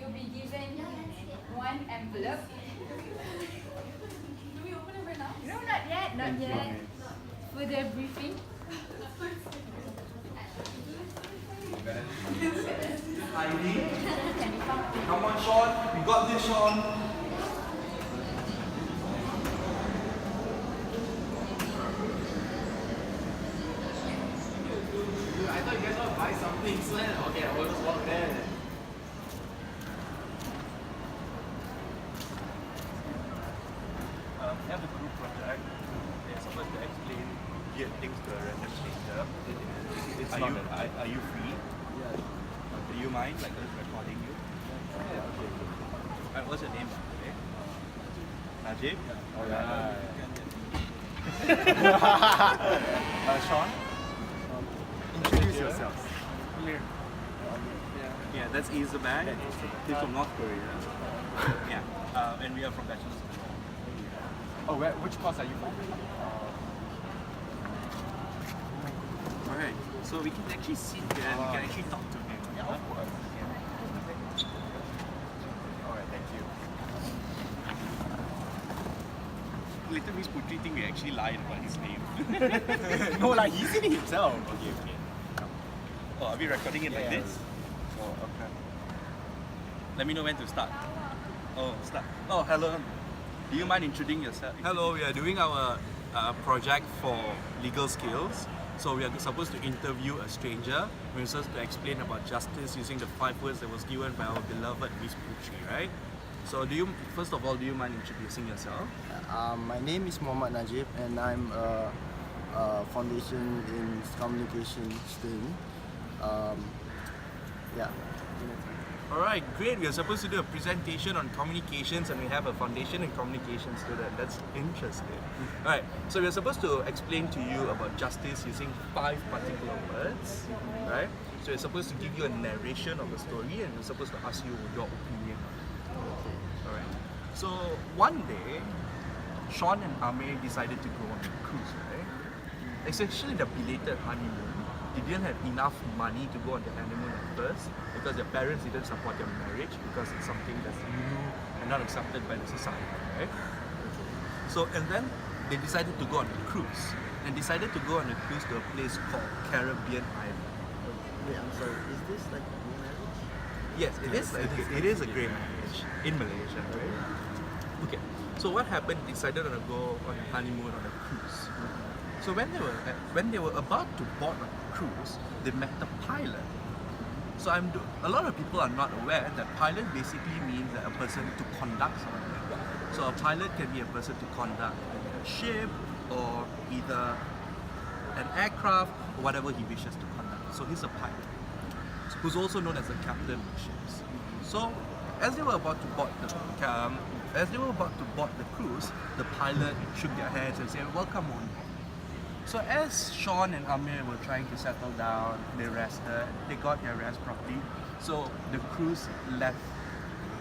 you'll be given one envelope. Do we open it right now? No, not yet, not yet. For the briefing. Heidi, come on, Sean. We got this, Sean. I thought you guys want to buy something, so okay, I will just walk there. We have a group project. They're supposed to explain weird things to a random stranger. Are you free? Yeah. Do you mind like us recording you? Yeah, okay. Alright, what's your name? Okay. Najib? Sean? Introduce yourselves. Yeah, that's Isabel. He's from North Korea. Yeah. And we are from Bachelor's. Oh, which course are you from? Alright, so we can actually sit here and we can actually talk to him. Yeah, of course. Alright, thank you. Later Miss Putri think we actually lied about his name. No, like he said it himself. Okay. Oh, are we recording it like Yeah. this? Oh, okay. Let me know when to start. Oh, start. Oh, hello. Do you mind introducing yourself? Hello, we are doing our project for legal skills. So we are supposed to interview a stranger. We're supposed to explain about justice using the 5 words that was given by our beloved Miss Putri, right? So first of all, do you mind introducing yourself? My name is Muhammad Najib and I'm a foundation in communication student. Yeah. Alright, great. We are supposed to do a presentation on communications and we have a foundation in communication student. That's interesting. Alright, so we are supposed to explain to you about justice using 5 particular words, right? So we're supposed to give you a narration of the story and we're supposed to ask you your opinion. Alright. So one day, Sean and Amir decided to go on a cruise, right? It's actually the belated honeymoon. They didn't have enough money to go on the honeymoon at first because their parents didn't support their marriage because it's something that's new and not accepted by the society, right? So, and then they decided to go on a cruise and decided to go on a cruise to a place called Caribbean Island. Wait, I'm sorry. Is this like a gay marriage? Yes, it is a great marriage in Malaysia, right? Okay, so what happened? They decided to go on a honeymoon on a cruise. So when they were about to board on the cruise, they met the pilot. So a lot of people are not aware that pilot basically means that a person to conduct something. So a pilot can be a person to conduct a ship or either an aircraft or whatever he wishes to conduct. So he's a pilot, who's also known as the captain of ships. So as they were about to board the cruise, the pilot shook their hands and said, "Welcome on." So as Sean and Amir were trying to settle down, they rested, they got their rest properly. So the cruise left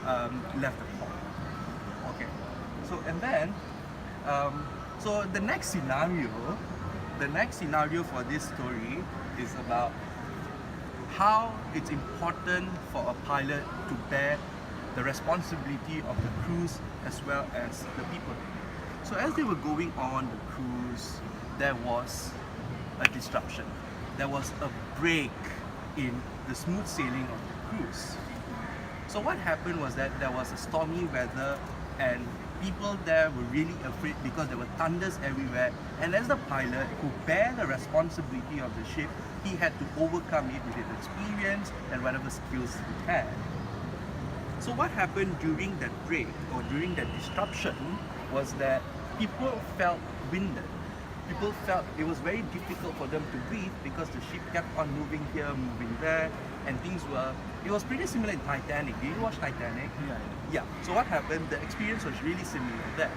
the port. Okay. So and then, so the next scenario for this story is about how it's important for a pilot to bear the responsibility of the cruise as well as the people. So as they were going on the cruise, there was a disruption. There was a break in the smooth sailing of the cruise. So what happened was that there was a stormy weather and people there were really afraid because there were thunders everywhere. And as the pilot who bear the responsibility of the ship, he had to overcome it with his experience and whatever skills he had. So what happened during that break or during that disruption was that people felt winded. People felt it was very difficult for them to breathe because the ship kept on moving here, moving there, and it was pretty similar in Titanic. Did you watch Titanic? Yeah. So what happened, the experience was really similar there.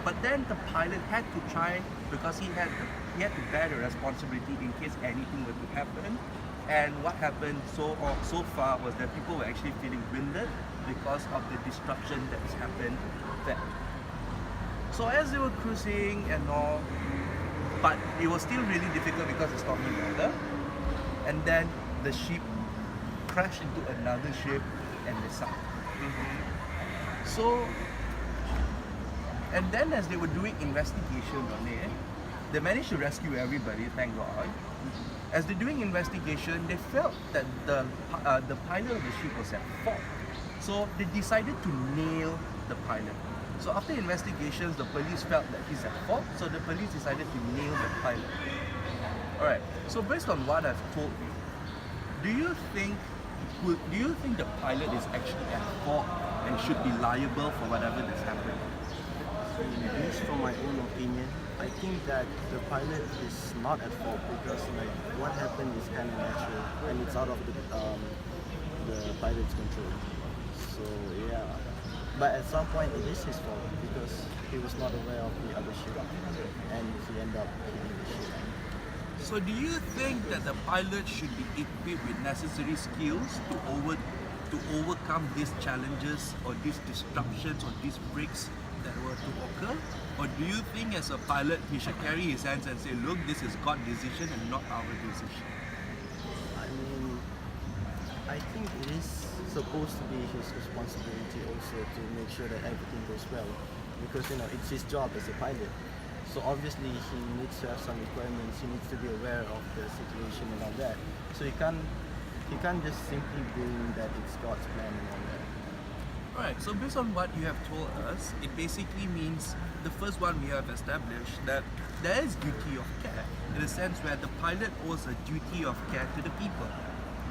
But then the pilot had to try, because he had to bear the responsibility in case anything were to happen. And what happened so far was that people were actually feeling winded because of the disruption that has happened there. So as they were cruising and all, but it was still really difficult because of stormy weather. And then the ship crashed into another ship and they sunk. So, and then as they were doing investigation on it, they managed to rescue everybody, thank God. As they're doing investigation, they felt that the pilot of the ship was at fault. So they decided to nail the pilot. So after investigations, the police felt that he's at fault, so the police decided to nail the pilot. Alright, so based on what I've told you, do you think the pilot is actually at fault and should be liable for whatever that's happened? Based from my own opinion, I think that the pilot is not at fault because like what happened is kind of natural and it's out of the pilot's control. So yeah, but at some point it is his fault because he was not aware of the other ship and he ended up hitting the ship. So do you think that the pilot should be equipped with necessary skills to overcome these challenges or these disruptions or these breaks that were to occur? Or do you think as a pilot he should carry his hands and say, look, this is God's decision and not our decision? I mean, I think it is supposed to be his responsibility also to make sure that everything goes well because it's his job as a pilot. So obviously he needs to have some requirements, he needs to be aware of the situation and all that. So he can't just simply blame that it's God's plan and all that. Right, so based on what you have told us, it basically means the first one we have established that there is duty of care in a sense where the pilot owes a duty of care to the people,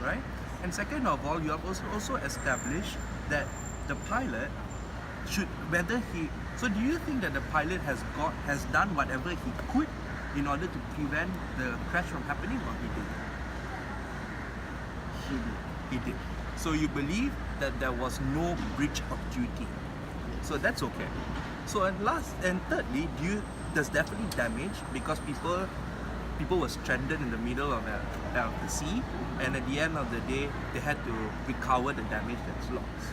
right? And second of all, you have also established that the pilot should, so do you think that the pilot has done whatever he could in order to prevent the crash from happening, or he did? He did. So you believe that there was no breach of duty. So that's okay. So thirdly, there's definitely damage because people were stranded in the middle of the sea, and at the end of the day, they had to recover the damage that's lost.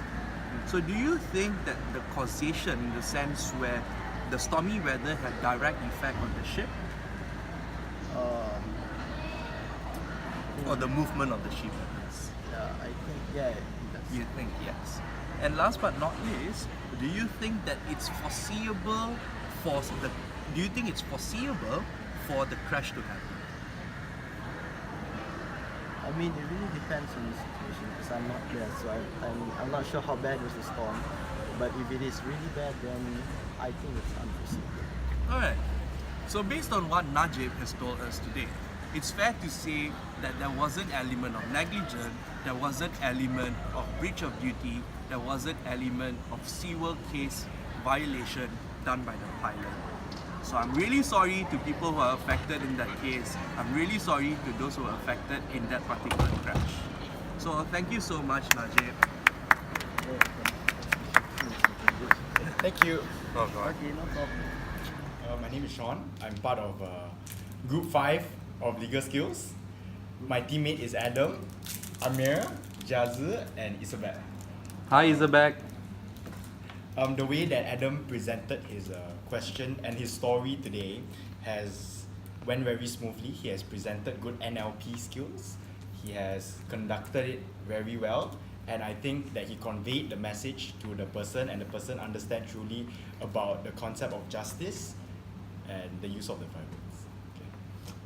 So do you think that the causation, in the sense where the stormy weather had direct effect on the ship, or the movement of the ship? I think it does. You think yes. And last but not least, do you think that it's foreseeable for the crash to happen? I mean, it really depends on the situation because I'm not there, so I'm not sure how bad was the storm. But if it is really bad, then I think it's unforeseeable. Alright. So based on what Najib has told us today, it's fair to say that there was an element of negligence, there was an element of breach of duty, there was an element of SeaWorld case violation done by the pilot. So I'm really sorry to people who are affected in that case. I'm really sorry to those who are affected in that particular crash. So thank you so much, Najib. Thank you. Okay, no problem. My name is Sean. I'm part of Group 5 of Legal Skills. My teammate is Adam, Amir, Jazz, and Isabel. Hi, Isabel. The way that Adam presented his question and his story today went very smoothly. He has presented good NLP skills. He has conducted it very well. And I think that he conveyed the message to the person and the person understand truly about the concept of justice and the use of the violence. Okay.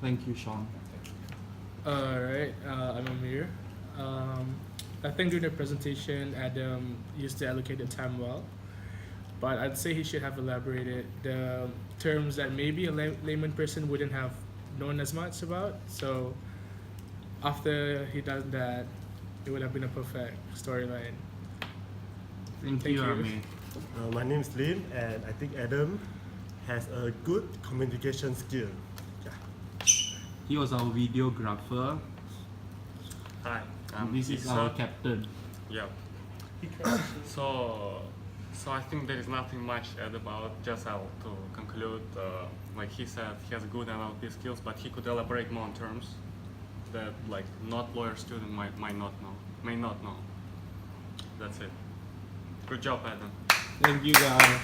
Thank you, Sean. Alright, I'm Amir. I think during the presentation, Adam used to allocate the time well, but I'd say he should have elaborated the terms that maybe a layman person wouldn't have known as much about. So after he does that, it would have been a perfect storyline. Thank Thank you, you. Amir. My name is Lim, and I think Adam has a good communication skill. Yeah. He was our videographer. Hi, This is our captain. Yeah. So I think there is nothing much to add about. Just to conclude, like he said, he has good NLP skills, but he could elaborate more on terms that like not lawyer student may not know. That's it. Good job, Adam. Thank you, guys.